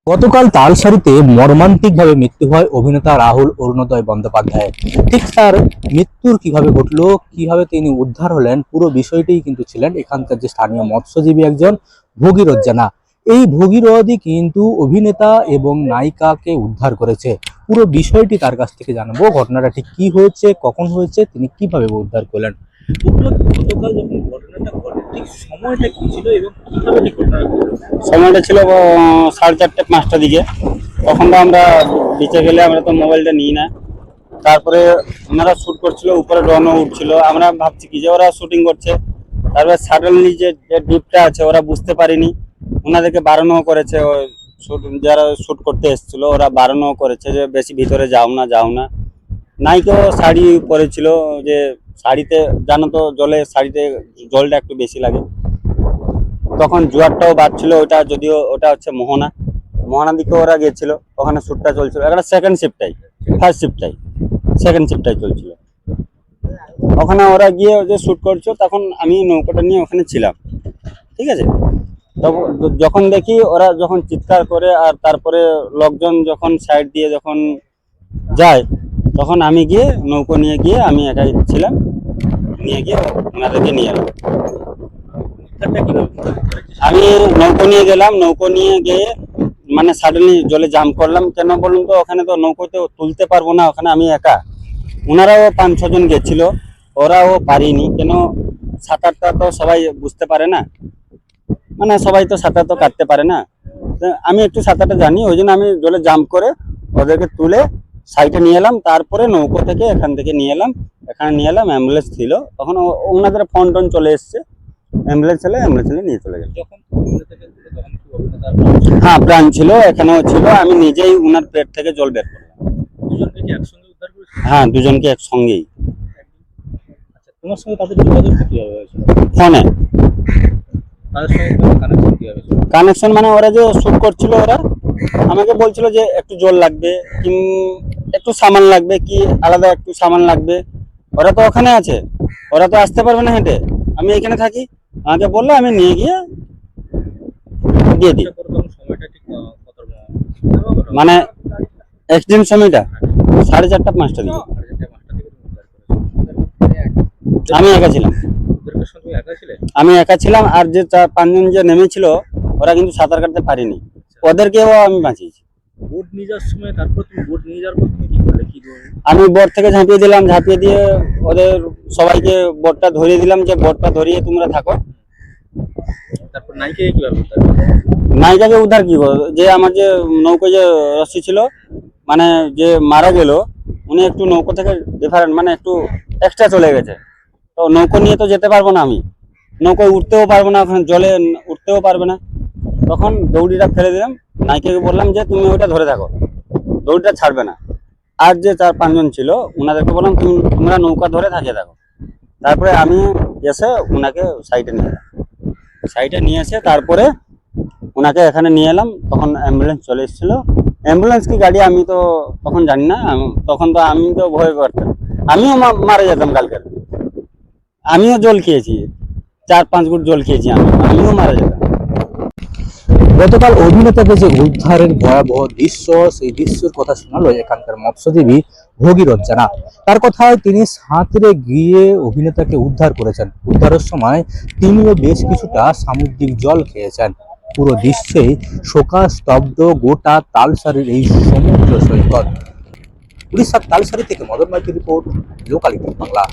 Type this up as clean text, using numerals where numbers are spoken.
গতকাল তালসারিতে মর্মান্তিকভাবে মৃত্যু হয় অভিনেতা রাহুল অরুণোদয় বন্দ্যোপাধ্যায়ের। ঠিক তার মৃত্যুর কিভাবে ঘটলো, কিভাবে তিনি উদ্ধার হলেন, পুরো বিষয়টিই কিন্তু ছিলেন এখানকার যে স্থানীয় মৎস্যজীবী একজন ভগীরথ জানা। এই ভগীরথই কিন্তু অভিনেতা এবং নায়িকাকে উদ্ধার করেছে। পুরো বিষয়টি তার কাছ থেকে জানাবো, ঘটনাটা ঠিক কি হয়েছে, কখন হয়েছে, তিনি কিভাবে উদ্ধার করলেন। গতকাল যখন ঘটনাটা ঘটে ঠিক সময়টা কি ছিল এবং কিভাবে ঠিক ঘটনাটা ঘটলো? সময়টা ছিল 4:30-5টার দিকে। তখন তো আমরা বিচে গেলে আমরা তো মোবাইলটা নিই না। তারপরে ওনারা শ্যুট করছিল, উপরে ড্রোনও উঠছিল। আমরা ভাবছি কি যে ওরা শুটিং করছে, তারপরে সাডেনলি যে ডিপটা আছে ওরা বুঝতে পারেনি, ওনাদেরকে বারণও করেছে। যারা শ্যুট করতে এসেছিল ওরা বারণও করেছে যে বেশি ভিতরে যাও না যাও না। নায়িকাও শাড়ি পরেছিল, যে শাড়িতে জানো তো জলে শাড়িতে জলটা একটু বেশি লাগে। তখন জোয়ারটাও বাজছিল, ওটা যদিও ওটা হচ্ছে মোহনা দিকে ওরা গেছিল, ওখানে শ্যুটটা চলছিল। একটা সেকেন্ড শিফটটাই, ফার্স্ট শিফটটাই সেকেন্ড শিফটটাই চলছিল। ওখানে ওরা গিয়ে যে শ্যুট করছো, তখন আমি নৌকাটা নিয়ে ওখানে ছিলাম, ঠিক আছে। তখন যখন দেখি ওরা যখন চিৎকার করে আর তারপরে লোকজন যখন সাইড দিয়ে যখন যায়, তখন আমি গিয়ে নৌকো নিয়ে গিয়ে আমি একাই ছিলাম, নিয়ে গিয়ে ওনাদেরকে নিয়ে এলাম। আমি নৌকো নিয়ে গেলাম, নৌকো নিয়ে গিয়ে মানে সাডেনলি জলে জাম্প করলাম। কেন বলুন তো, ওখানে তো নৌকোতে তুলতে পারবো না, ওখানে আমি একা। ওনারাও 5-6 জন গেছিল, ওরাও পারিনি। কেন সাঁতারটা তো সবাই বুঝতে পারে না, মানে সবাই তো সাঁতার তো কাটতে পারে না। আমি একটু সাঁতারটা জানি, ওই জন্য আমি জলে জাম্প করে ওদেরকে তুলে সাইডে নিয়ে এলাম। তারপরে নৌকো থেকে এখান থেকে নিয়ে এলাম, এখানে নিয়ে এলাম। অ্যাম্বুলেন্স ছিল তখন, ওনাদের ফোন টোন চলে এসছে, অ্যাম্বুলেন্স নিয়ে চলে গেল। হ্যাঁ, প্রাণ ছিল, এখানেও ছিল। আমি নিজেই উনার পেট থেকে জল বের করলাম। হ্যাঁ, দুজনকে একসঙ্গেই। তোমার সঙ্গে তাদের যোগাযোগ কিভাবে হয়েছিল? ফোনে তাদের সঙ্গে কানেকশন কিভাবে ছিল? কানেকশন মানে ওরা যে শুট করছিল, ওরা আমাকে বলছিল যে একটু জল লাগবে, একটু সামান লাগবে, কি আলাদা একটু সামান লাগবে। ওরা তো ওখানে আছে, ওরা তো আসতে পারবে না হেঁটে, আমি এখানে থাকি। আমাকে বললো, আমি নিয়ে গিয়ে দিয়ে দিই। মানে অ্যাক্সিডেন্ট সময়টা 4:30-5টার দিকে। আমি একা ছিলাম, আমি একা ছিলাম। আর যে 4-5 জন যে নেমেছিল, ওরা কিন্তু সাঁতার কাটতে পারেনি, ওদেরকেও আমি বাঁচিয়েছি। বোট নিয়ে যাওয়ার সময়, তারপর তুমি বোট নিয়ে যাওয়ার পর তুমি কি করলে, কি আমি বোট থেকে ঝাঁপিয়ে দিলাম, ঝাঁপিয়ে দিয়ে ওদের সবাইকে বোটটা ধরিয়ে দিলাম, যে বোটটা ধরিয়ে তোমরা থাকো। তারপর নায়িকাকে কিভাবে নায়িকাকে উদ্ধার কি করো, যে আমার যে নৌকো যে রশ্মি ছিল, মানে যে মারা গেল, উনি একটু নৌকো থেকে ডিফারেন্ট, মানে একটু এক্সট্রা চলে গেছে। তো নৌকো নিয়ে তো যেতে পারবো না, আমি নৌকোয় উঠতেও পারবো না, ওখানে জলে উঠতেও পারবে না। তখন দৌড়িটা ফেলে দিলাম, নায়িকাকে বললাম যে তুমি ওইটা ধরে থাকো, দৌড়িটা ছাড়বে না। আর যে 4-5 জন ছিল, ওনাদেরকে বললাম তোমরা নৌকা ধরে থাকিয়ে থাকো। তারপরে আমি এসে ওনাকে সাইডে নিয়ে এসে তারপরে ওনাকে এখানে নিয়ে এলাম। তখন অ্যাম্বুলেন্স চলে এসেছিল। অ্যাম্বুলেন্স কি গাড়ি আমি তো তখন জানি না, তখন তো আমি তো ভয় করতাম, আমিও মারা যেতাম কালকে। আমিও জল খেয়েছি, 4-5 গুট জল খেয়েছি, আমিও মারা যেতাম। গতকাল অভিনেতাকে যে উদ্ধারের ভয়াবহ দৃশ্য, সেই দৃশ্যের কথা শোনালো এখানকার মৎস্যজীবী ভগীরথ জানা। তার কথায় তিনি সাঁতরে গিয়ে অভিনেতাকে উদ্ধার করেছেন। উদ্ধারের সময় তিনিও বেশ কিছুটা সামুদ্রিক জল খেয়েছেন। পুরো দৃশ্যেই শোকাস্তব্ধ গোটা তালসারির এই সমুদ্র সৈকত। উড়িষ্যার তালসারি থেকে মদন মাইতির রিপোর্ট, লোকালিটি বাংলা।